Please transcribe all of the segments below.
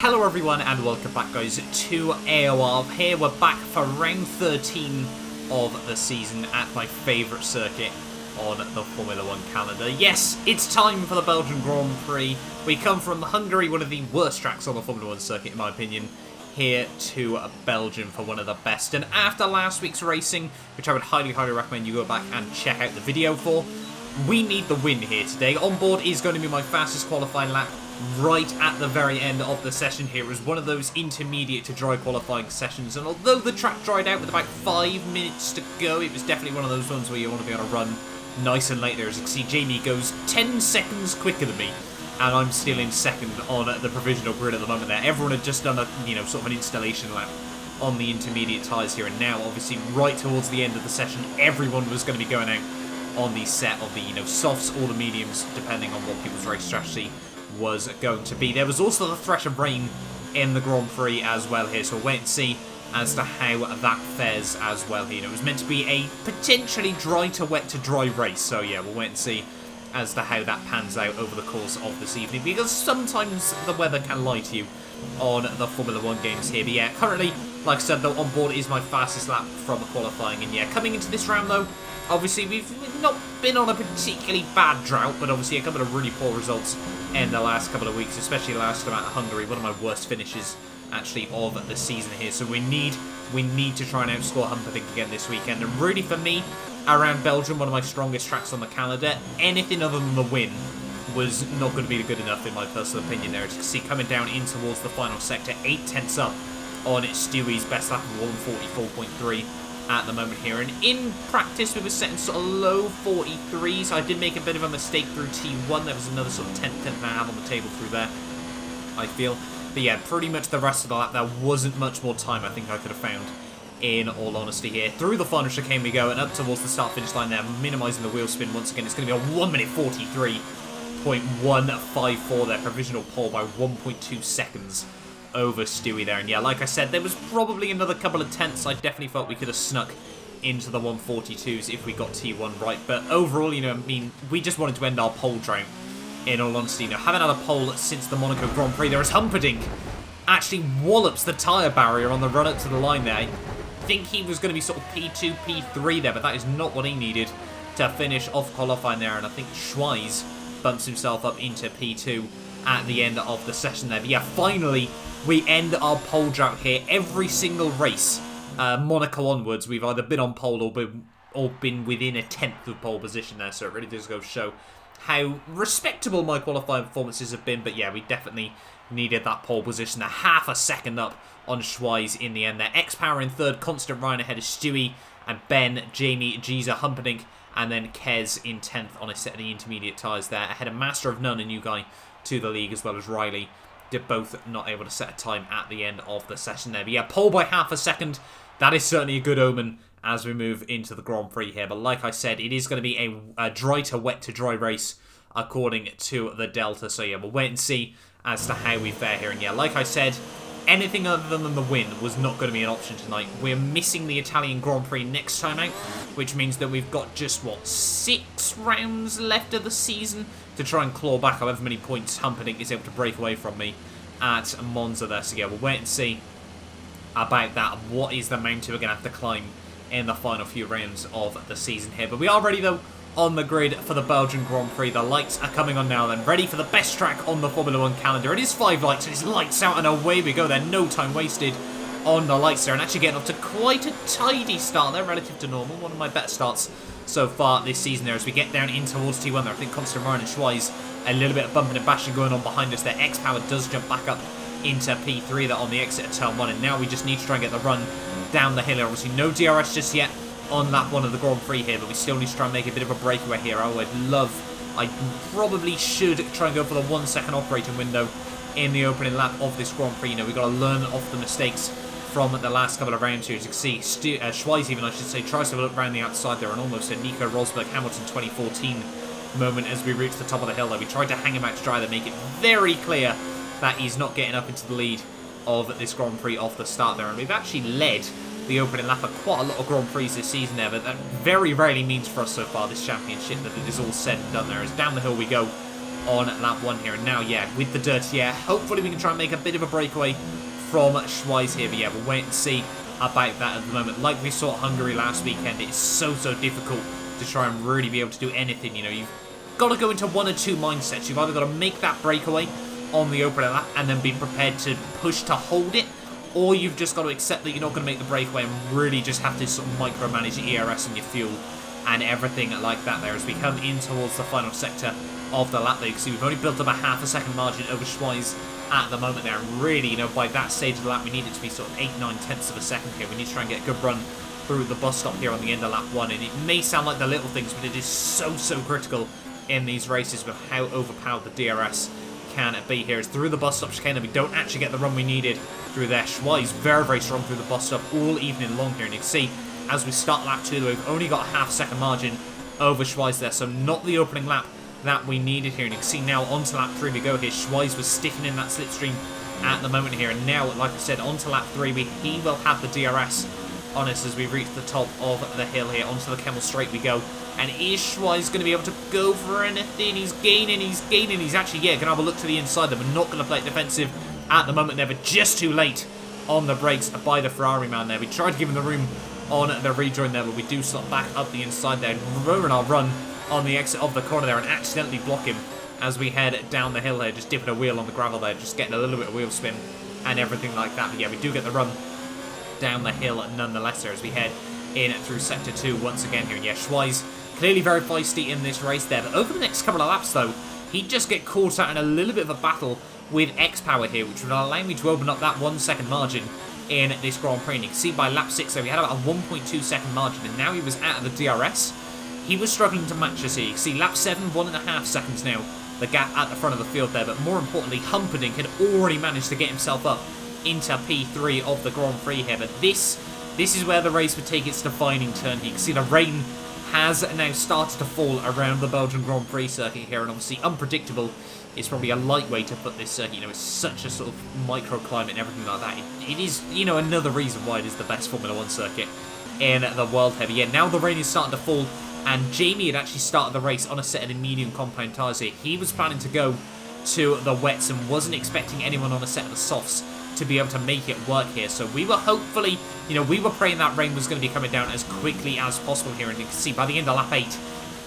Hello everyone and welcome back guys to AOR. Here we're back for round 13 of the season at my favourite circuit on the Formula 1 calendar. Yes, it's time for the Belgian Grand Prix. We come from Hungary, one of the worst tracks on the Formula 1 circuit in my opinion, here to Belgium for one of the best. And after last week's racing, which I would highly recommend you go back and check out the video for, we need the win here today. On board is going to be my fastest qualifying lap right at the very end of the session here. It was one of those intermediate to dry qualifying sessions, and although the track dried out with about 5 minutes to go, it was definitely one of those ones where you want to be able to run nice and late there. As you can see, Jamie goes 10 seconds quicker than me, and I'm still in second on the provisional grid at the moment there. Everyone had just done a, sort of an installation lap on the intermediate tyres here, and now, obviously, right towards the end of the session, everyone was going to be going out on the set of the, softs or the mediums, depending on what people's race strategy was going to be. There was also the threat of rain in the Grand Prix as well here, so we'll wait and see as to how that fares as well here. It was meant to be a potentially dry to wet to dry race, so yeah, we'll wait and see as to how that pans out over the course of this evening, because sometimes the weather can lie to you on the Formula 1 games here. But yeah, currently, like I said though, on board is my fastest lap from qualifying, and yeah, coming into this round though, obviously we've not been on a particularly bad drought, but obviously a couple of really poor results in the last couple of weeks, especially last time at Hungary, one of my worst finishes actually of the season here. So we need to try and outscore Humperdinck again this weekend. And really for me, around Belgium, one of my strongest tracks on the calendar, anything other than the win was not going to be good enough in my personal opinion there. As you can see, coming down in towards the final sector, 8 tenths up on Stewie's best lap of 144.3 at the moment here. And in practice, we were setting sort of low 43s. I did make a bit of a mistake through T1. There was another sort of 10th and a half on the table through there, I feel. But yeah, pretty much the rest of the lap, there wasn't much more time I think I could have found, in all honesty here. Through the final chicane we go, and up towards the start-finish line there, minimising the wheel spin once again. It's going to be a 1 minute 43.154 there, provisional pole by 1.2 seconds over Stewie there. And yeah, like I said, there was probably another couple of tenths I definitely felt we could have snuck into the 142s if we got T1 right. But overall, we just wanted to end our pole drought, in all honesty. Haven't had a pole since the Monaco Grand Prix. There is Humperdinck actually wallops the tyre barrier on the run up to the line there. I think he was going to be sort of P2, P3 there, but that is not what he needed to finish off qualifying there. And I think Schweiz bumps himself up into P2 at the end of the session there. But yeah, finally, we end our pole drought here. Every single race, Monaco onwards, we've either been on pole or been within a tenth of pole position there. So it really does go to show how respectable my qualifying performances have been. But yeah, we definitely needed that pole position. A half a second up on Schweiz in the end there. X-Power in third, Constant Ryan ahead of Stewie and Ben, Jamie, Giza, Humperdinck, and then Kez in 10th on a set of the intermediate tyres there, ahead of Master of None, a new guy to the league, as well as Riley. They're both not able to set a time at the end of the session there. But yeah, pole by half a second. That is certainly a good omen as we move into the Grand Prix here. But like I said, it is going to be a dry to wet to dry race according to the Delta. So yeah, we'll wait and see as to how we fare here. And yeah, like I said, anything other than the win was not going to be an option tonight. We're missing the Italian Grand Prix next time out, which means that we've got just, 6 rounds left of the season to try and claw back however many points Humperdinck is able to break away from me at Monza there. So yeah, we'll wait and see about that. What is the mountain we're going to have to climb in the final few rounds of the season here. But we are ready, though, on the grid for the Belgian Grand Prix. The lights are coming on now then. Ready for the best track on the Formula 1 calendar. It is 5 lights, and it's lights out, and away we go there. No time wasted on the lights there, and actually getting off to quite a tidy start there relative to normal. One of my better starts so far this season there as we get down in towards T1 there. I think Constant Ryan and Schweiz, a little bit of bumping and bashing going on behind us there. X-Power does jump back up into P3 there on the exit of turn 1, and now we just need to try and get the run down the hill here. Obviously no DRS just yet on lap 1 of the Grand Prix here, but we still need to try and make a bit of a breakaway here. I probably should try and go for the 1 second operating window in the opening lap of this Grand Prix. We've got to learn off the mistakes from the last couple of rounds here. As you can see, Schweiz even, I should say, tries to look around the outside there, and almost a Nico Rosberg Hamilton 2014 moment as we reach the top of the hill there. We tried to hang him out to dry to make it very clear that he's not getting up into the lead of this Grand Prix off the start there, and we've actually led the opening lap of quite a lot of Grand Prix this season there, but that very rarely means for us so far this championship that it is all said and done there. As down the hill we go on lap 1 here. And now, yeah, with the dirty air, hopefully we can try and make a bit of a breakaway from Schweiz here. But yeah, we'll wait and see about that at the moment. Like we saw at Hungary last weekend, it's so difficult to try and really be able to do anything. You know, you've got to go into one or two mindsets. You've either got to make that breakaway on the opening lap and then be prepared to push to hold it, or you've just got to accept that you're not going to make the breakaway and really just have to sort of micromanage your ERS and your fuel and everything like that there as we come in towards the final sector of the lap there. You can see we've only built up a half a second margin over Schweiz at the moment there, and really, you know, by that stage of the lap we need it to be sort of 8-9 tenths of a second here. We need to try and get a good run through the bus stop here on the end of lap 1, and it may sound like the little things, but it is so critical in these races with how overpowered the DRS can be here. It's through the bus stop chicane that we don't actually get the run we needed through there. Schweiz very strong through the bus stop all evening long here, and you can see as we start lap 2 we've only got a half second margin over Schweiz there, so not the opening lap that we needed here. And you can see now onto lap 3 we go here. Schweiz was stiffening that slipstream at the moment here, and now, like I said, onto lap 3 he will have the DRS on us as we reach the top of the hill here. Onto the Kemmel Straight we go, and is Schweiz going to be able to go for anything? He's gaining, he's actually, yeah, going to have a look to the inside there, but not going to play it defensive at the moment there, but just too late on the brakes by the Ferrari man there. We tried to give him the room on the rejoin there, but we do slot back up the inside there, ruin our run on the exit of the corner there, and accidentally block him as we head down the hill there, just dipping a wheel on the gravel there, just getting a little bit of wheel spin and everything like that. But yeah, we do get the run down the hill nonetheless there as we head in through sector 2 once again here. And yeah, Schweiz clearly very feisty in this race there, but over the next couple of laps though, he'd just get caught out in a little bit of a battle with X-Power here, which would allow me to open up that 1 second margin in this Grand Prix. And you can see by lap 6 there, we had about a 1.2 second margin, and now he was out of the DRS. He was struggling to match us here. You can see lap 7, 1.5 seconds now, the gap at the front of the field there, but more importantly, Humperdinck had already managed to get himself up into P3 of the Grand Prix here. But this is where the race would take its defining turn. You can see the rain has now started to fall around the Belgian Grand Prix circuit here, and obviously unpredictable is probably a light way to put this circuit. You know, it's such a sort of microclimate and everything like that. It is, you know, another reason why it is the best Formula 1 circuit in the world here. Yeah, now the rain is starting to fall, and Jamie had actually started the race on a set of the medium compound tyres here. He was planning to go to the wets and wasn't expecting anyone on a set of the softs to be able to make it work here. So we were hopefully, you know, we were praying that rain was going to be coming down as quickly as possible here. And you can see by the end of lap 8,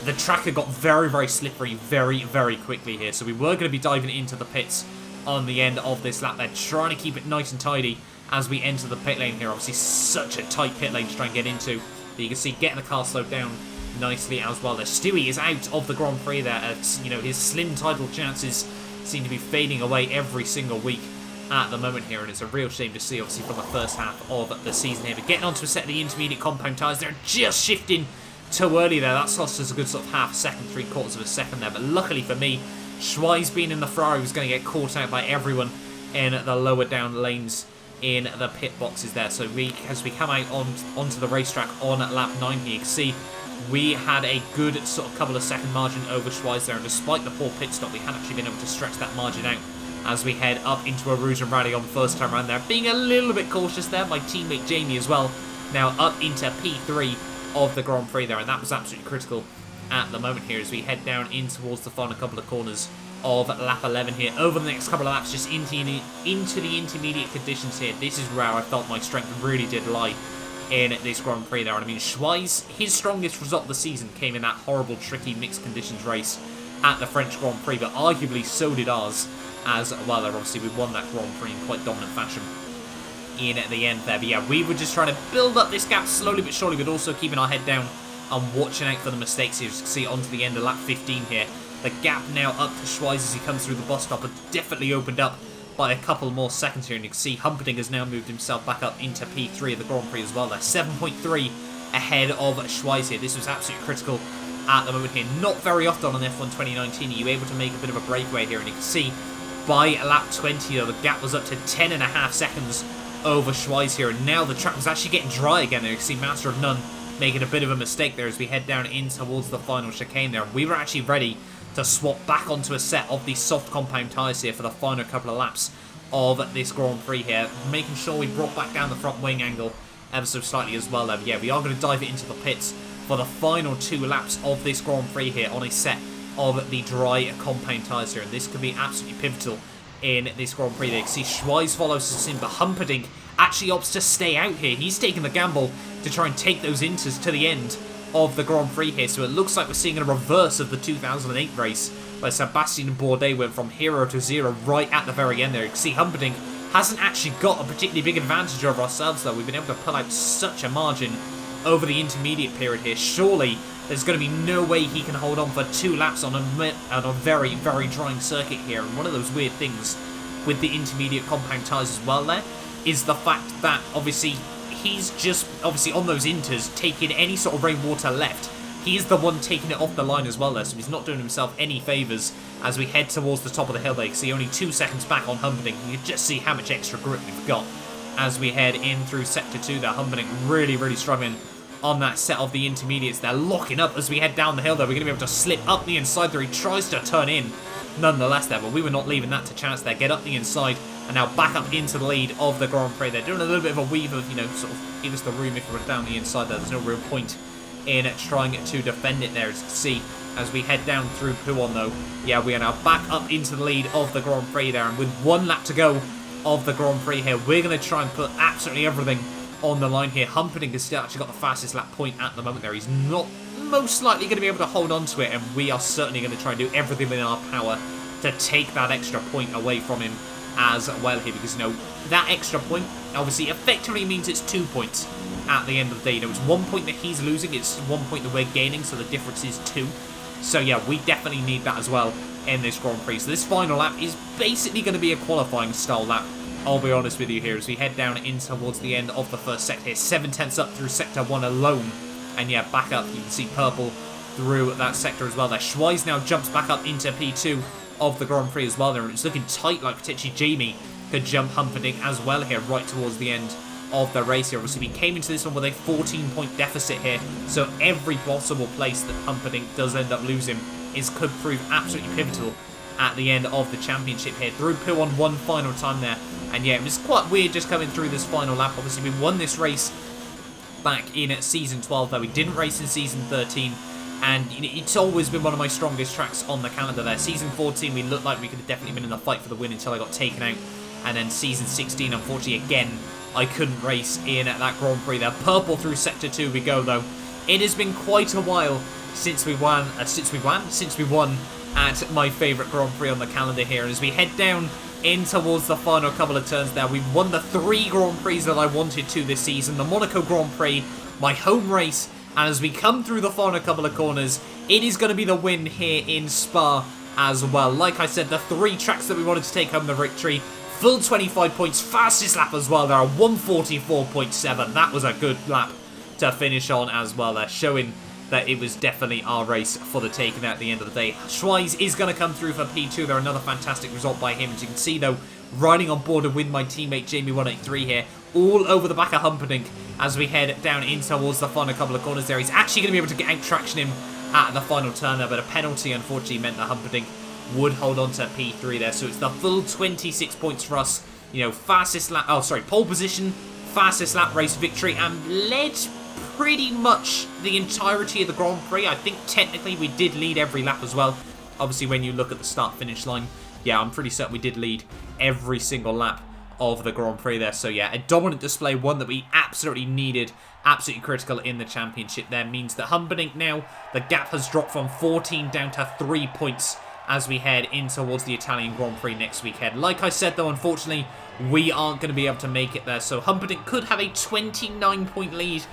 the track had got very slippery very quickly here. So we were going to be diving into the pits on the end of this lap. They're trying to keep it nice and tidy as we enter the pit lane here. Obviously such a tight pit lane to try and get into. But you can see getting the car slowed down nicely as well. There, Stewie is out of the Grand Prix there. You know, his slim title chances seem to be fading away every single week at the moment here, and it's a real shame to see, obviously, from the first half of the season here. But getting onto a set of the intermediate compound tyres, they're just shifting too early there. That's lost us a good sort of half a second, 3/4 of a second there. But luckily for me, Schweiz being in the Ferrari was going to get caught out by everyone in the lower down lanes in the pit boxes there. So as we come out onto the racetrack on lap 9 here, you can see we had a good sort of couple of second margin over Schweiz there, and despite the poor pit stop, we had actually been able to stretch that margin out as we head up into a Rouge and Rally on the first time around there. Being a little bit cautious there, my teammate Jamie as well, now up into P3 of the Grand Prix there, and that was absolutely critical at the moment here as we head down in towards the final couple of corners of lap 11 here. Over the next couple of laps, just into the intermediate conditions here, this is where I felt my strength really did lie in this Grand Prix there. And I mean, Schweiz, his strongest result of the season came in that horrible, tricky mixed conditions race at the French Grand Prix, but arguably so did ours as well. Obviously, we won that Grand Prix in quite dominant fashion in the end there. But yeah, we were just trying to build up this gap slowly but surely, but also keeping our head down and watching out for the mistakes here. As you can see, onto the end of lap 15 here, the gap now up to Schweiz as he comes through the bus stop had definitely opened up by a couple more seconds here, and you can see Humperdinck has now moved himself back up into P3 of the Grand Prix as well. They're 7.3 ahead of Schweiz here. This was absolutely critical at the moment here. Not very often on F1 2019 are you able to make a bit of a breakaway here, and you can see by lap 20 though, the gap was up to 10.5 seconds over Schweiz here, and now the track was actually getting dry again there. You can see Master of None making a bit of a mistake there as we head down in towards the final chicane there. We were actually ready to swap back onto a set of these soft compound tyres here for the final couple of laps of this Grand Prix here, making sure we brought back down the front wing angle ever so slightly as well there. But yeah, we are going to dive it into the pits for the final 2 laps of this Grand Prix here on a set of the dry compound tyres here, and this could be absolutely pivotal in this Grand Prix. There you can see Schweiz follows us in, but Humperdinck actually opts to stay out here. He's taking the gamble to try and take those inters to the end of the Grand Prix here, so it looks like we're seeing a reverse of the 2008 race, where Sebastian Bourdais went from hero to zero right at the very end there. You can see Humperdinck hasn't actually got a particularly big advantage over ourselves, though. We've been able to pull out such a margin over the intermediate period here. Surely there's going to be no way he can hold on for 2 laps on a very, very drying circuit here. And one of those weird things with the intermediate compound tyres as well there is the fact that obviously he's just obviously on those inters taking any sort of rainwater left. He is the one taking it off the line as well there, so he's not doing himself any favours as we head towards the top of the hill there. You can see only 2 seconds back on Humperdinck. You can just see how much extra grip we've got as we head in through Sector 2 there. Humperdinck really, really struggling on that set of the intermediates. They're locking up as we head down the hill there. We're going to be able to slip up the inside there. He tries to turn in nonetheless there, but we were not leaving that to chance there. Get up the inside and now back up into the lead of the Grand Prix. They're doing a little bit of a weave of, you know, sort of give us the room if we're down the inside there. There's no real point in trying to defend it there, as you can see. As we head down through Pouon though, yeah, we are now back up into the lead of the Grand Prix there, and with 1 lap to go of the Grand Prix here, we're going to try and put absolutely everything on the line here. Humperdinck has still actually got the fastest lap point at the moment there. He's not most likely going to be able to hold on to it, and we are certainly going to try and do everything within our power to take that extra point away from him as well here, because, you know, that extra point obviously effectively means it's 2 points at the end of the day. You know, it's 1 point that he's losing, it's 1 point that we're gaining, so the difference is 2. So yeah, we definitely need that as well in this Grand Prix. So this final lap is basically going to be a qualifying style lap, I'll be honest with you here, as we head down in towards the end of the first sector here. 7/10 up through Sector 1 alone. And yeah, back up, you can see purple through that sector as well there. Schweiz now jumps back up into P2 of the Grand Prix as well there. It's looking tight, like potentially Jamie could jump Humperdinck as well here right towards the end of the race here. Obviously, we came into this one with a 14-point deficit here, so every possible place that Humperdinck does end up losing could prove absolutely pivotal at the end of the championship here. Through Pouon one final time there, and yeah, it was quite weird just coming through this final lap. Obviously, we won this race back in Season 12, though we didn't race in Season 13, and it's always been one of my strongest tracks on the calendar there. Season 14, we looked like we could have definitely been in the fight for the win until I got taken out, and then Season 16, unfortunately, again, I couldn't race in at that Grand Prix there. Purple through Sector 2 we go, though. It has been quite a while since we won at my favourite Grand Prix on the calendar here. And as we head down in towards the final couple of turns there, we've won the 3 Grand Prix that I wanted to this season. The Monaco Grand Prix, my home race, and as we come through the final couple of corners, it is going to be the win here in Spa as well. Like I said, the 3 tracks that we wanted to take home the victory. Full 25 points, fastest lap as well there, 144.7. That was a good lap to finish on as well there, showing that it was definitely our race for the taking at the end of the day. Schweiz is going to come through for P2 there, another fantastic result by him. As you can see though, riding on board with my teammate Jamie183 here, all over the back of Humperdinck as we head down in towards the final couple of corners there. He's actually going to be able to get out traction him at the final turn there, but a penalty unfortunately meant that Humperdinck would hold on to P3 there, so it's the full 26 points for us. You know, pole position, fastest lap race victory, and led pretty much the entirety of the Grand Prix. I think technically we did lead every lap as well. Obviously, when you look at the start-finish line, yeah, I'm pretty certain we did lead every single lap of the Grand Prix there. So yeah, a dominant display, one that we absolutely needed, absolutely critical in the championship there. Means that Humperdinck now, the gap has dropped from 14 down to 3 points as we head in towards the Italian Grand Prix next weekend. Like I said though, unfortunately, we aren't going to be able to make it there. So Humperdinck could have a 29-point lead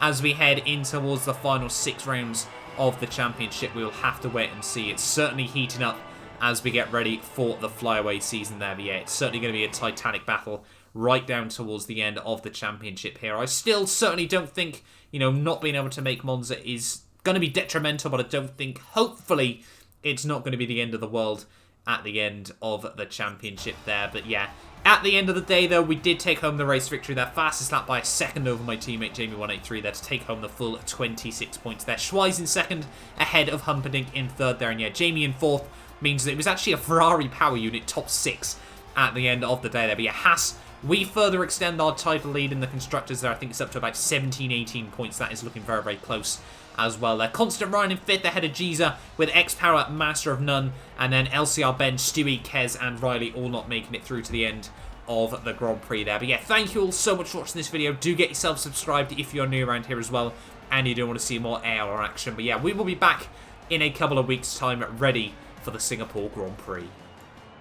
as we head in towards the final 6 rounds of the championship. We will have to wait and see. It's certainly heating up as we get ready for the flyaway season there. But yeah, it's certainly going to be a titanic battle right down towards the end of the championship here. I still certainly don't think, you know, not being able to make Monza is going to be detrimental, but I don't think, hopefully, it's not going to be the end of the world at the end of the championship there. But yeah, at the end of the day, though, we did take home the race victory there. Fastest lap by a second over my teammate Jamie183 there to take home the full 26 points there. Schweiz in second, ahead of Humperdinck in third there. And yeah, Jamie in fourth means that it was actually a Ferrari power unit top 6 at the end of the day there. But yeah, Haas, we further extend our title lead in the Constructors there. I think it's up to about 17, 18 points. That is looking very, very close as well. They're Constant Ryan in 5th ahead of Giza, with X-Power, Master of None, and then LCR, Ben, Stewie, Kez, and Riley all not making it through to the end of the Grand Prix there. But yeah, thank you all so much for watching this video. Do get yourself subscribed if you're new around here as well, and you do want to see more AOR action. But yeah, we will be back in a couple of weeks' time ready for the Singapore Grand Prix.